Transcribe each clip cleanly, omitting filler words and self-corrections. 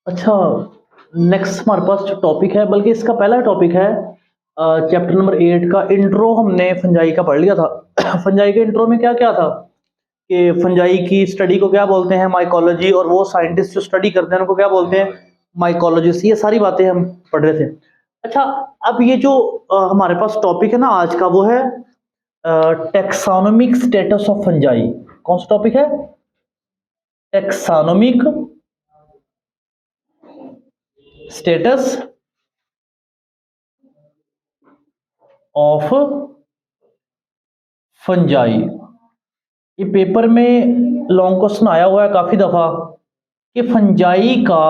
अच्छा, नेक्स्ट हमारे पास जो टॉपिक है, बल्कि इसका पहला टॉपिक है चैप्टर नंबर 8 का इंट्रो। हमने फंजाई का पढ़ लिया था। फंजाई के इंट्रो में क्या क्या था कि फंजाई की स्टडी को क्या बोलते हैं, माइकोलॉजी, और वो साइंटिस्ट जो स्टडी करते हैं उनको क्या बोलते हैं, माइकोलॉजिस्ट। ये सारी बातें हम पढ़ रहे थे। अच्छा, अब ये जो हमारे पास टॉपिक है ना आज का, वो है टेक्सोनोमिक स्टेटस ऑफ फंजाई। कौन सा टॉपिक है? Taxonomic status of fungi. ये पेपर में लॉन्ग क्वेश्चन आया हुआ है काफी दफा कि फंजाई का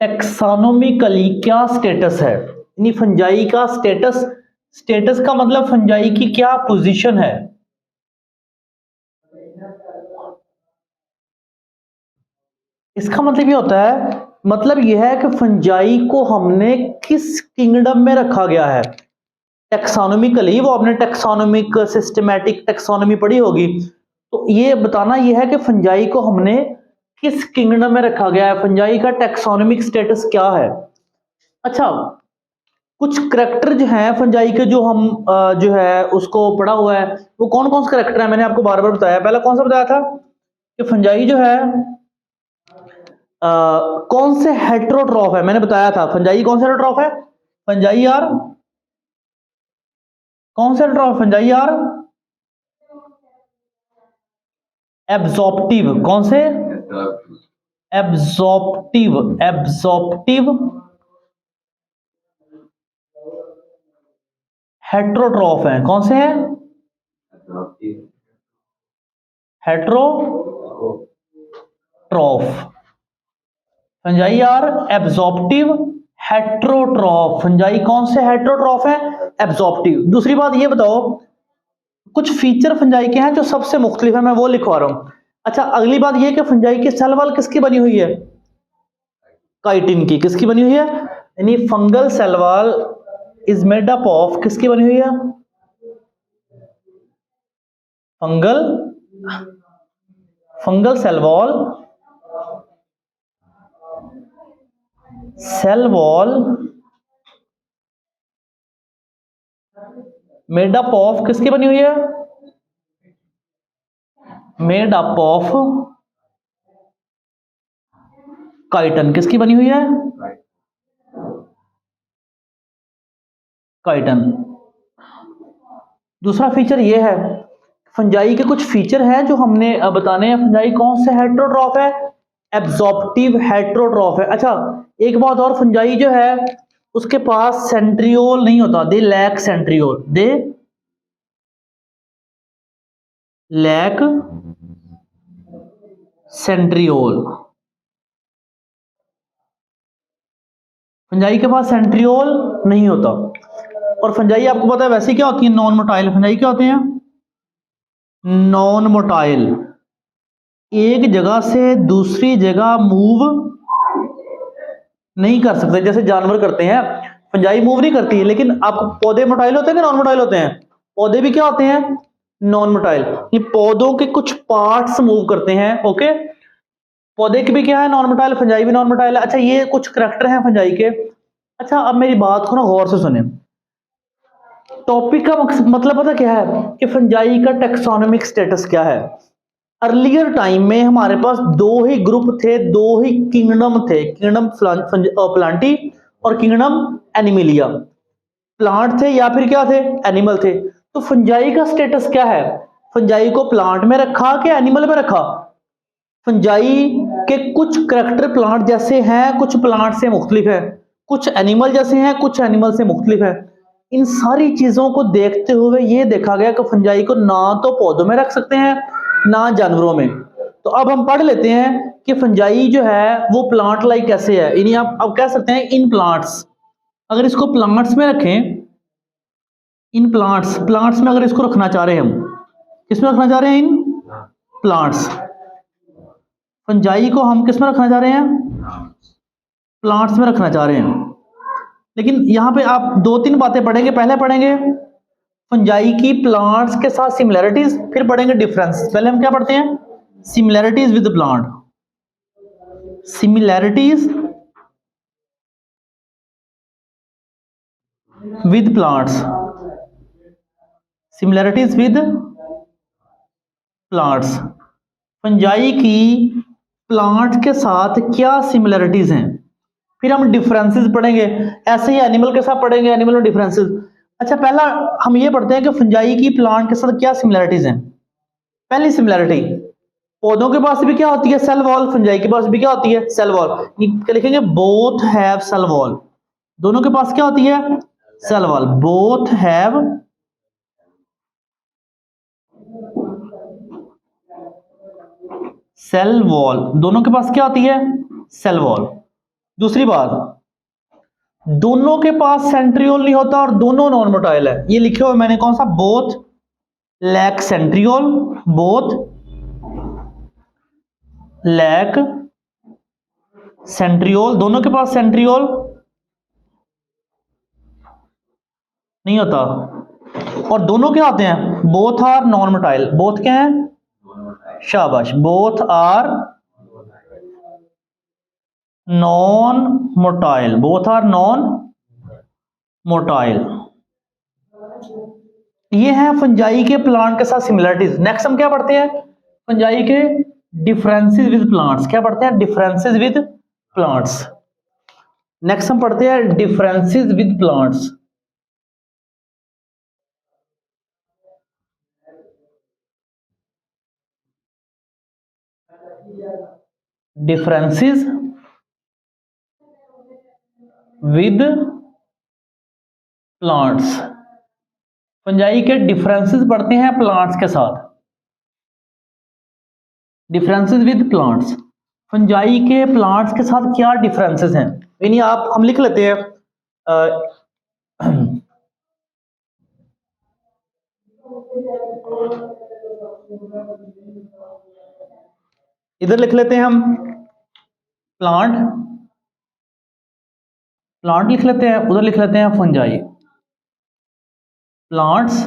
टेक्सोनोमिकली क्या स्टेटस है, यानी फंजाई का स्टेटस। स्टेटस का मतलब फंजाई की क्या पोजीशन है। इसका मतलब ये होता है, मतलब यह है कि फंजाई को हमने किस किंगडम में रखा गया है टेक्सोनोमिकली। वो आपने टेक्सोनोमिक सिस्टमैटिक टेक्सोनोमी पढ़ी होगी, तो ये बताना यह है कि फंजाई को हमने किस किंगडम में रखा गया है, फंजाई का टेक्सोनोमिक स्टेटस क्या है। अच्छा, कुछ करैक्टर जो हैं फंजाई के, जो हम जो है उसको पढ़ा हुआ है, वो कौन कौन से करैक्टर है, मैंने आपको बार बार बताया। पहला कौन सा बताया था कि फंजाई जो है कौन से हेट्रोट्रॉफ है, मैंने बताया था फंजाई कौन से हेट्रोट्रॉफ है। फंजाई यार कौन से हेट्रोट्रॉफ फंजाई यार? एब्जॉर्प्टिव। कौन से? एब्जॉर्प्टिव। एब्जॉर्प्टिव हेट्रोट्रॉफ है। कौन से हैं? Heterotroph. Fungi are absorptive heterotroph. Fungi कौन से हेट्रोट्रॉफ है? एब्जॉर्प्टिव। दूसरी बात ये बताओ, कुछ फीचर फंजाई के हैं जो सबसे मुख्तलिफ है, मैं वो लिखवा रहा हूं। अच्छा, अगली बात ये कि फंजाई की सेल वॉल किसकी बनी हुई है? काइटिन की। किसकी बनी हुई है? यानी fungal cell wall is made up of, किसकी बनी हुई है? Fungal fungal cell wall made up of, किसकी बनी हुई है? Made up of chitin. किसकी बनी हुई है? काइटन। दूसरा फीचर ये है, फंजाई के कुछ फीचर हैं जो हमने बताने हैं। फंजाई कौन से हेट्रोट्रॉफ है? एब्जॉर्प्टिव हेट्रोट्रॉफ है। अच्छा, एक बात और, फंजाई जो है उसके पास सेंट्रियोल नहीं होता। They lack centriole. They lack centriole. Fungi के पास सेंट्रियोल नहीं होता। और फंजाई आपको पता है वैसे क्या होती है? Non motile. फंजाई क्या होते हैं? Non motile. एक जगह से दूसरी जगह मूव नहीं कर सकते जैसे जानवर करते हैं। फंजाई मूव नहीं करती है, लेकिन आप पौधे मोटाइल होते हैं कि नॉन मोटाइल होते हैं? पौधे भी क्या होते हैं? Non motile. ये पौधों के कुछ पार्ट्स मूव करते हैं। ओके, पौधे की भी क्या है? Non motile. फंजाई भी नॉन मोटाइल है। अच्छा, ये कुछ करैक्टर हैं फंजाई के। अच्छा, अब मेरी बात को ना गौर से सुने। टॉपिक का मतलब पता क्या है कि फंजाई का टेक्सोनोमिक स्टेटस क्या है। अर्लियर टाइम में हमारे पास दो ही ग्रुप थे, दो ही किंगडम थे, किंगडम प्लांटी और किंगडम एनिमिलिया। प्लांट थे या फिर क्या थे? एनिमल थे। तो फंजाई का स्टेटस क्या है? फंजाई को प्लांट में रखा कि एनिमल में रखा? फंजाई के कुछ करैक्टर प्लांट जैसे हैं, कुछ प्लांट से मुख्तलिफ है, कुछ एनिमल जैसे हैं, कुछ एनिमल से मुख्तलिफ है। इन सारी चीजों को देखते हुए ये देखा गया कि फंजाई को ना तो पौधों में रख सकते हैं ना जानवरों में। तो अब हम पढ़ लेते हैं कि फंजाई जो है वो प्लांट लाइक कैसे है, यानी आप अब कह सकते हैं इन प्लांट्स। अगर इसको प्लांट्स में रखें, इन प्लांट्स में अगर इसको रखना चाह रहे हैं, हम किसमें रखना चाह रहे हैं? In plants. फंजाई को हम किस में रखना चाह रहे हैं? प्लांट्स में रखना चाह रहे हैं। लेकिन यहां पे आप दो तीन बातें पढ़ेंगे। पहले पढ़ेंगे फंजाई की प्लांट्स के साथ सिमिलैरिटीज, फिर पढ़ेंगे डिफरेंस। पहले हम क्या पढ़ते हैं? Similarities with plant. Similarities with plants, similarities with plants, fungi की प्लांट के साथ क्या सिमिलरिटीज हैं। फिर हम डिफरेंसेस पढ़ेंगे, ऐसे ही एनिमल के साथ पढ़ेंगे, एनिमल में डिफरेंसेस। अच्छा, पहला हम ये पढ़ते हैं कि फंजाई की प्लांट के साथ क्या सिमिलरिटीज हैं। पहली सिमिलरिटी, पौधों के पास भी क्या होती है, सेल वॉल, फंजाई के पास भी क्या होती है, सेल वॉल। लिखेंगे बोथ हैव सेल वॉल, दोनों के पास क्या होती है, cell wall, both have cell wall, दोनों के पास क्या होती है, सेल वॉल। दूसरी बात, दोनों के पास सेंट्रियोल नहीं होता और दोनों नॉन मोटाइल है। ये लिखे हुए मैंने कौन सा, both lack centriole, both lack centriole, दोनों के पास सेंट्रियोल नहीं होता और दोनों क्या होते हैं, both are non motile. Both क्या है, शाबाश, both are non motile, both are non motile. ये है फंजाई के प्लांट के साथ सिमिलरिटीज। नेक्स्ट हम क्या पढ़ते हैं, फंजाई के डिफरेंसेस विद प्लांट्स। क्या पढ़ते हैं, डिफरेंसेस विद प्लांट्स। नेक्स्ट हम पढ़ते हैं differences with plants. Differences with plants, fungi के डिफरेंसेस पढ़ते हैं प्लांट्स के साथ। डिफरेंसेस विद प्लांट्स, फंजाई के प्लांट्स के साथ क्या डिफरेंसेस हैं, यानी आप हम लिख लेते हैं इधर लिख लेते हैं हम प्लांट, प्लांट लिख लेते हैं, उधर लिख लेते हैं फंजाई। प्लांट्स,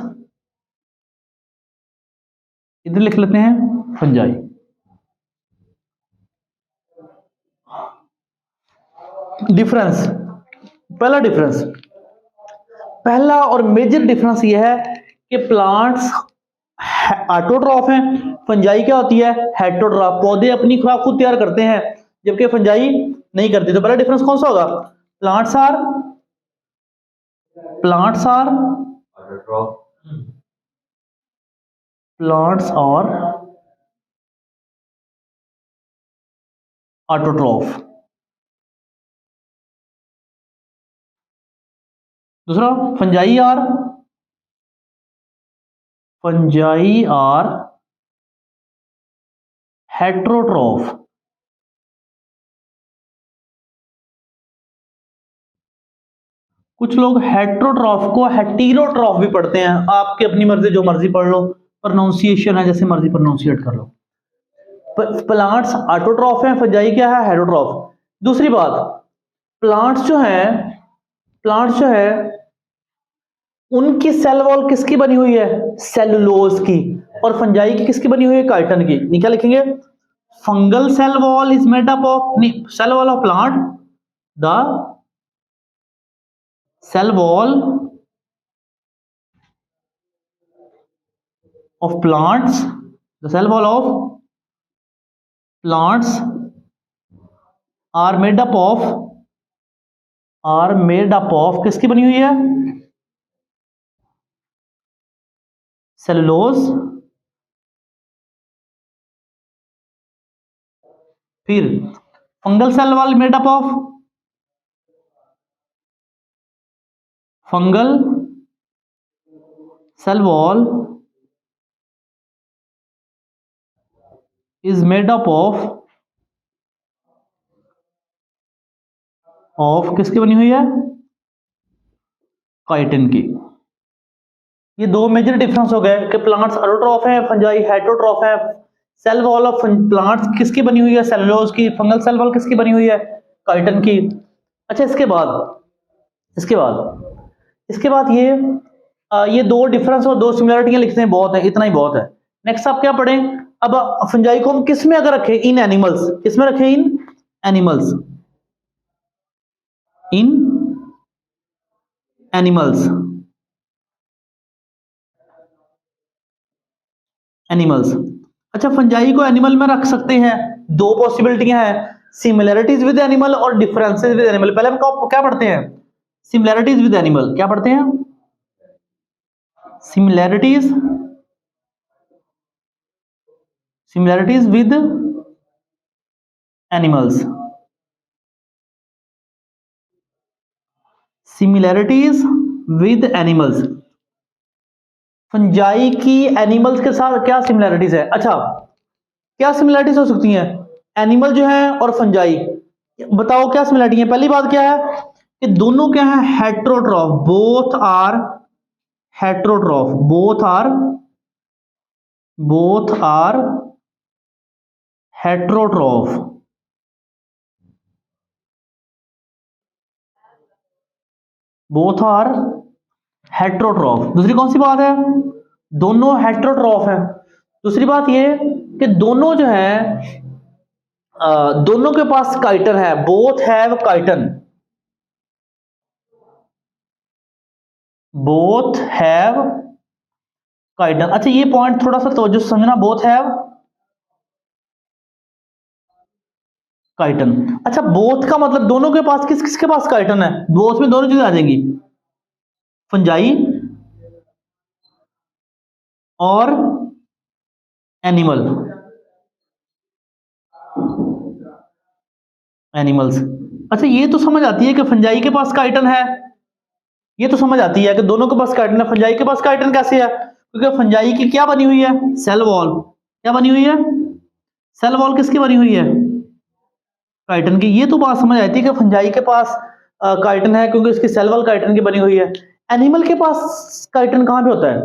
इधर लिख लेते हैं फंजाई। डिफरेंस, पहला डिफरेंस, पहला और मेजर डिफरेंस यह है कि प्लांट्स ऑटोट्रॉफ हैं, फंजाई क्या होती है, हेटेरोट्रॉफ। पौधे अपनी खुराक खुद तैयार करते हैं जबकि फंजाई नहीं करती। तो पहला डिफरेंस कौन सा होगा, प्लांट्स आर ऑटोट्रॉफ। दूसरा, फंजाई आर हेटेरोट्रॉफ। कुछ लोग हेटेरोट्रॉफ को हेटेरोट्रॉफ भी पढ़ते हैं, आपकी अपनी मर्जी, जो मर्जी पढ़ लो, प्रोनाउंसिएशन है जैसे मर्जी प्रोनाउंसिएट कर लो। प्लांट्स ऑटोट्रॉफ है, फंजाई क्या है, हेटेरोट्रॉफ। दूसरी बात, प्लांट्स जो है उनकी सेल वॉल किसकी बनी हुई है, सेलुलोज की, और फंजाई की किसकी बनी हुई है, काइटिन की। क्या लिखेंगे, fungal cell wall is made up of, cell wall of plant, the cell wall of plants, the cell wall of plants are made up of किसकी बनी हुई है, सेलुलोज। फिर fungal cell wall made up of, fungal cell wall is made up of किसकी बनी हुई है, chitin की। ये दो मेजर डिफरेंस हो गए कि प्लांट्स ऑटोट्रॉफ है, फंजाई हेटेरोट्रॉफ है। सेल वॉल ऑफ प्लांट्स किसकी बनी हुई है, सेलुलोज की। फंगल सेल वॉल किसकी बनी हुई है, काइटिन की। अच्छा, इसके बाद ये दो डिफरेंस और दो सिमिलरिटियां लिखते हैं, बहुत है, इतना ही बहुत है। नेक्स्ट आप क्या पढ़ें, अब फंजाई को हम किस में अगर रखें, इन एनिमल्स, किस में रखें, इन एनिमल्स, इन एनिमल्स, एनिमल्स। अच्छा, फंजाई को एनिमल में रख सकते हैं, दो पॉसिबिलिटियां हैं, सिमिलैरिटीज विद एनिमल और डिफरेंसेस विद एनिमल। पहले हम क्या पढ़ते हैं? Similarities with animal. क्या पढ़ते हैं? Similarities, similarities with animals, similarities with animals. Fungi की एनिमल्स के साथ क्या सिमिलैरिटीज है? अच्छा, क्या सिमिलैरिटीज हो सकती हैं एनिमल जो है और फंजाई? बताओ क्या सिमिलैरिटी है। पहली बात क्या है कि दोनों क्या है? Heterotroph, both are heterotroph, both are heterotroph, both are heterotroph. दूसरी कौन सी बात है? दोनों हेट्रोट्रॉफ है। दूसरी बात ये कि दोनों जो है दोनों के पास काइटन है, both have chiton, both have chiton. अच्छा, ये पॉइंट थोड़ा सा तवज्जो से समझना, बोथ हैव काइटन। अच्छा, बोथ का मतलब दोनों के पास, किस किसके पास काइटन है? बोथ में दोनों चीजें आ जाएंगी, फंजाई और एनिमल, एनिमल्स। अच्छा, ये तो समझ आती है कि फंजाई के पास काइटन है, ये तो समझ आती है कि दोनों के पास काइटन है। फंजाई के पास काइटन कैसे है? क्योंकि फंजाई की क्या बनी हुई है? Cell wall. क्या बनी हुई है? सेल वॉल किसकी बनी हुई है? काइटन की। ये तो बात समझ आती है कि फंजाई के पास काइटन है क्योंकि उसकी सेल वॉल काइटन की बनी हुई है। एनिमल के पास काइटन कहां पे होता है?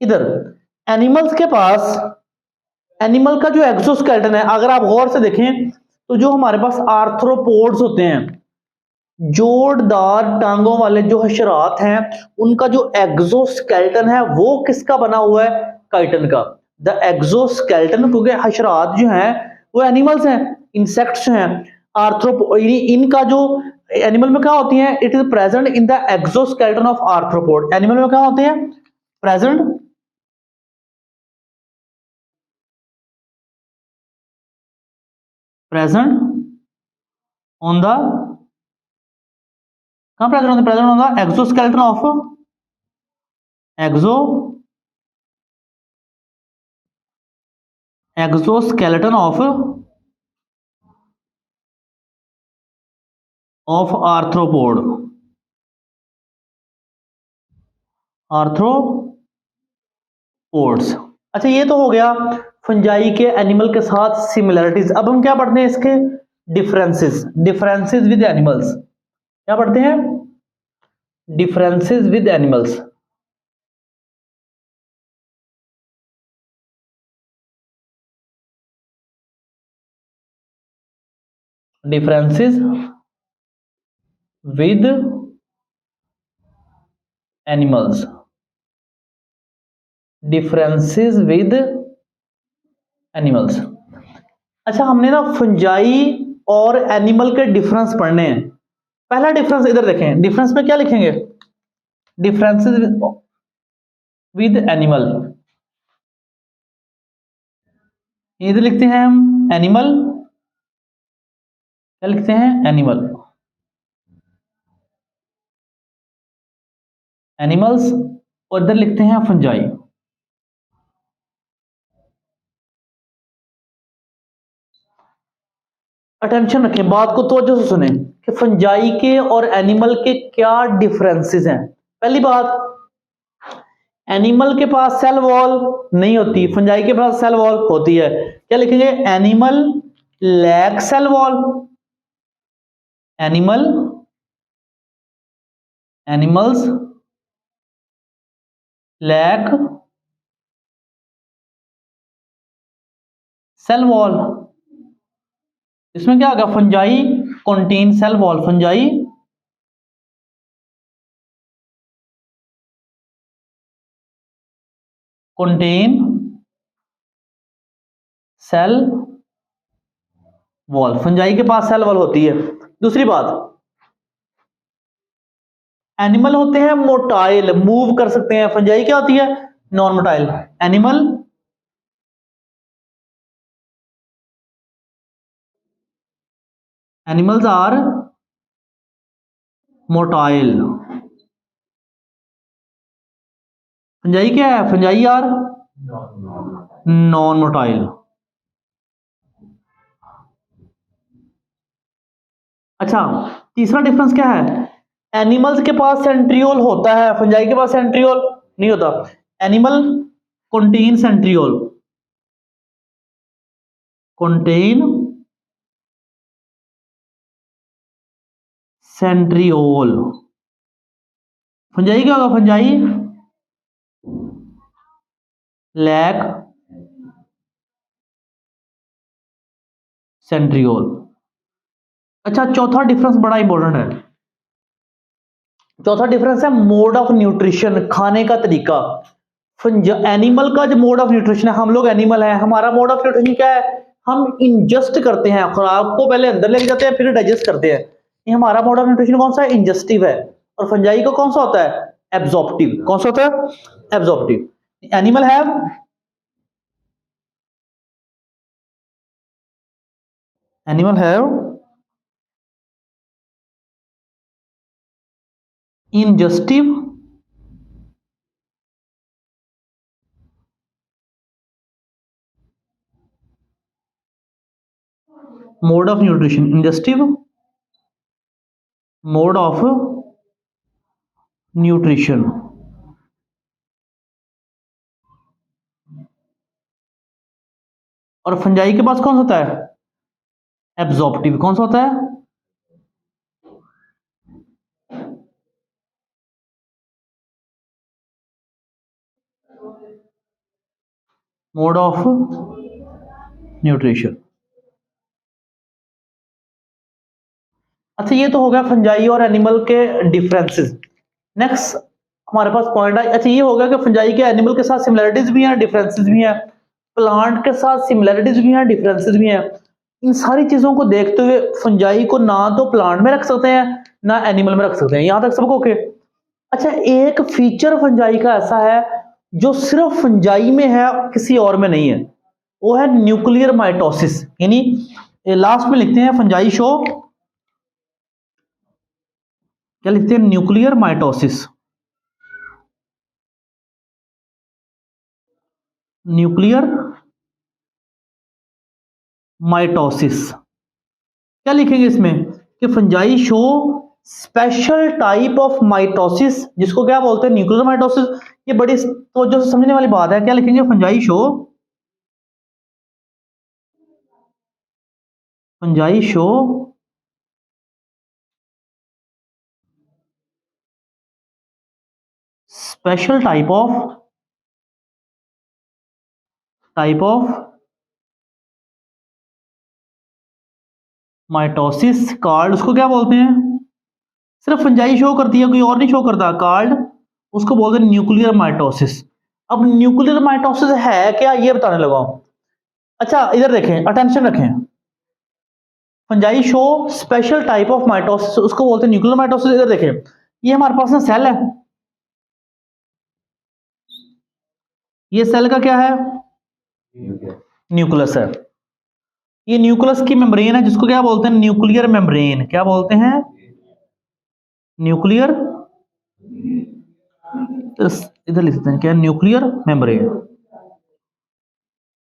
इधर। एनिमल्स के पास, एनिमल का जो एक्सोस्केलेटन है, अगर आप गौर से देखें तो जो हमारे पास आर्थ्रोपोड्स होते हैं, जोरदार टांगों वाले जो हशरात हैं, उनका जो एक्सोस्केलेटन है वो किसका बना हुआ है? काइटन का। द एक्सोस्केलेटन, क्योंकि हशरात जो हैं वो एनिमल्स हैं, इंसेक्ट्स हैं। आर्थ्रोपो इनका जो एनिमल में क्या होती है? It is present in the exoskeleton of arthropod. Animal में क्या होते हैं? प्रेजेंट प्रेजेंट ऑन द, कहां प्रेजेंट होते? Present on the exoskeleton of, exo exoskeleton of arthropod, arthropods. अच्छा, ये तो हो गया फंजाई के एनिमल के साथ सिमिलरिटीज। अब हम क्या पढ़ते हैं? इसके डिफरेंसेस, डिफरेंसेस विद एनिमल्स। क्या पढ़ते हैं? Differences with animals. Differences with animals, differences with animals. अच्छा, हमने ना फंजाई और एनिमल के डिफरेंस पढ़ने हैं। पहला डिफरेंस इधर देखें, डिफरेंस में क्या लिखेंगे? डिफरेंसेस विद एनिमल, इधर लिखते हैं हम एनिमल। क्या लिखते हैं? Animal, animals. और इधर लिखते हैं फंजाई। अटेंशन रखें, बात को तवज्जो से सुने कि फंजाई के और एनिमल के क्या डिफरेंसेस हैं। पहली बात, एनिमल के पास सेल वॉल नहीं होती, फंजाई के पास सेल वॉल होती है। क्या लिखेंगे? Animal lack cell wall, animal, animals lack cell wall. इसमें क्या होगा? Fungi contain cell wall, fungi contain cell wall, fungi के पास सेल वॉल होती है। दूसरी बात, एनिमल होते हैं मोटाइल, मूव कर सकते हैं, फंजाई क्या होती है, non motile. Animals are motile. Fungi क्या है, फंजाई आर नॉन मोटाइल। अच्छा, तीसरा डिफरेंस क्या है, एनिमल्स के पास सेंट्रियोल होता है, फंजाई के पास सेंट्रियोल नहीं होता। Animal contain centriole, contain centriole. Fungi क्या होगा, फंजाई लैक सेंट्रियोल। अच्छा, चौथा डिफरेंस बड़ा इंपॉर्टेंट है। चौथा डिफरेंस है मोड ऑफ न्यूट्रिशन, खाने का तरीका। एनिमल का जो मोड ऑफ न्यूट्रिशन है, हम लोग एनिमल है, हमारा मोड ऑफ न्यूट्रिशन क्या है, हम इंजस्ट करते हैं, खुराक को पहले अंदर लेके जाते हैं फिर डाइजेस्ट करते हैं। ये हमारा मोड ऑफ न्यूट्रिशन कौन सा है, इंजस्टिव है। और फंजाई को कौन सा होता है, एब्जॉर्प्टिव। कौन सा होता है, absorptive. Animal have ingestive mode of nutrition, ingestive mode of nutrition। और फंजाई के पास कौन सा होता है, एब्जॉर्प्टिव। कौन सा होता है, मोड ऑफ न्यूट्रिशन। अच्छा, ये तो हो गया फंजाई और एनिमल के डिफरेंसेस। नेक्स्ट हमारे पास पॉइंट है, अच्छा ये हो गया कि फंजाई के एनिमल के साथ सिमिलरिटीज भी हैं, डिफरेंसेस भी हैं, प्लांट के साथ सिमिलरिटीज भी हैं, डिफरेंसेस भी हैं। इन सारी चीजों को देखते हुए फंजाई को ना तो प्लांट में रख सकते हैं ना एनिमल में रख सकते हैं, यहां तक सबको ओके। अच्छा, एक फीचर फंजाई का ऐसा है जो सिर्फ फंजाई में है, किसी और में नहीं है, वो है न्यूक्लियर माइटोसिस। यानी लास्ट में लिखते हैं फंजाई शो, क्या लिखते हैं, न्यूक्लियर माइटोसिस। न्यूक्लियर माइटोसिस क्या लिखेंगे इसमें, कि fungi show special type of mitosis, जिसको क्या बोलते हैं, न्यूक्लियर माइटोसिस। ये बड़ी तो जो समझने वाली बात है, क्या लिखेंगे, fungi show special type of mitosis called, उसको क्या बोलते हैं, सिर्फ फंजाई शो करती है, कोई और नहीं शो करता, कॉल्ड, उसको बोलते हैं न्यूक्लियर माइटोसिस। अब न्यूक्लियर माइटोसिस है क्या, ये बताने लगा हूं। अच्छा इधर देखें, अटेंशन रखें, fungi show special type of mitosis, उसको बोलते हैं न्यूक्लियर माइटोसिस। इधर देखें, ये हमारे पास ना सेल है, ये सेल का क्या है, न्यूक्लियस है। ये न्यूक्लियस की मेम्ब्रेन है, जिसको क्या बोलते हैं, न्यूक्लियर मेम्ब्रेन। क्या बोलते हैं, न्यूक्लियर, इधर लिखते हैं क्या, न्यूक्लियर मेम्ब्रेन,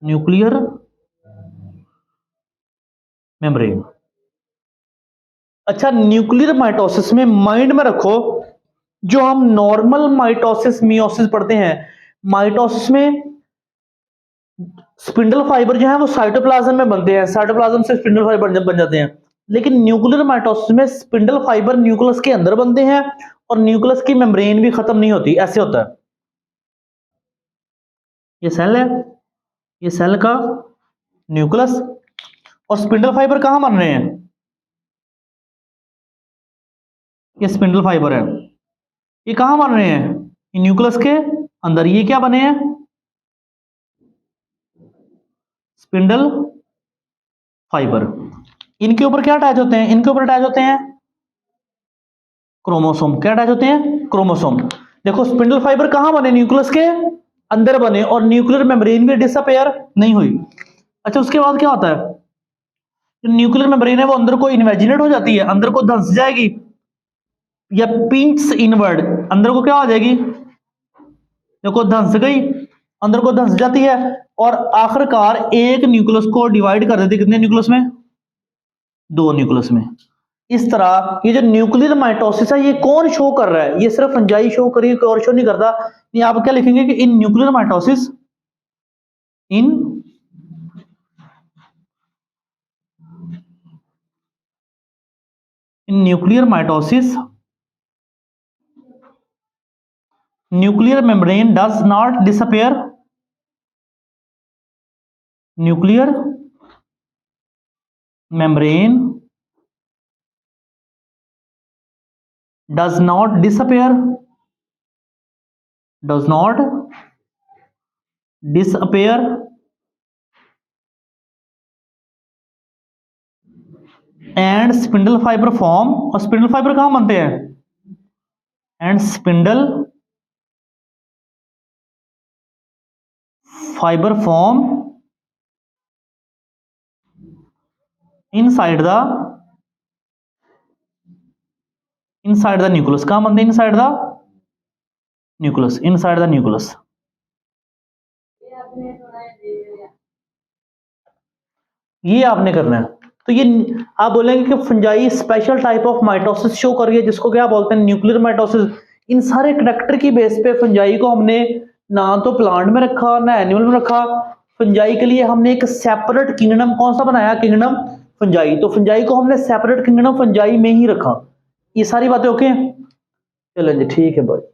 न्यूक्लियर मेम्ब्रेन। अच्छा, न्यूक्लियर माइटोसिस में माइंड में रखो, जो हम नॉर्मल माइटोसिस मियोसिस पढ़ते हैं, माइटोसिस में स्पिंडल फाइबर जो है वो साइटोप्लाज्म में बनते हैं, साइटोप्लाज्म से स्पिंडल फाइबर बन जाते हैं। लेकिन न्यूक्लियर माइटोसिस में स्पिंडल फाइबर न्यूक्लियस के अंदर बनते हैं और न्यूक्लियस की मेम्ब्रेन भी खत्म नहीं होती, ऐसे होता है। ये सेल है, ये सेल का न्यूक्लियस, और स्पिंडल फाइबर कहां बन रहे हैं, ये स्पिंडल फाइबर है, ये कहां बन रहे हैं, न्यूक्लियस के अंदर। ये क्या बने हैं, स्पिंडल फाइबर। इनके ऊपर क्या अटैच होते हैं, इनके ऊपर अटैच होते हैं क्रोमोसोम। क्या अटैच होते हैं, क्रोमोसोम। देखो स्पिंडल फाइबर कहां बने, न्यूक्लियस के अंदर बने, और न्यूक्लियर मेम्ब्रेन भी डिसअपेयर नहीं हुई। अच्छा उसके बाद क्या होता है, जो न्यूक्लियर मेम्ब्रेन है वो अंदर को इन्वेजिनेट हो जाती है, अंदर को धंस जाएगी, या पिंच इनवर्ड, अंदर को क्या हो जाएगी, देखो धंस गई, अंदर को धंस जाती है, और आखिरकार एक न्यूक्लियस को डिवाइड कर देती है, कितने न्यूक्लियस में, 2 न्यूक्लियस में। इस तरह ये जो न्यूक्लियर माइटोसिस है ये कौन शो कर रहा है, ये सिर्फ फंजाई शो करिए, कोई और शो नहीं करता। ये आप क्या लिखेंगे कि in nuclear mitosis, in nuclear mitosis nuclear membrane does not disappear, nuclear membrane does not disappear, does not disappear and spindle fiber form, और स्पिंडल फाइबर कहां बनते हैं, and spindle fibre form inside the nucleus. कहां बनते हैं, inside the nucleus, inside the nucleus. ये आपने करना है। तो ये आप बोलेंगे कि fungi special type of mitosis show कर रही है, जिसको क्या बोलते हैं, न्यूक्लियर माइटोसिस। इन सारे करेक्टर की बेस पे फंजाई को हमने ना तो प्लांट में रखा ना एनिमल में रखा। फंजाई के लिए हमने एक सेपरेट किंगडम कौन सा बनाया, किंगडम फंजाई। तो फंजाई को हमने सेपरेट किंगडम फंजाई में ही रखा। ये सारी बातें ओके, चलें जी, ठीक है भाई।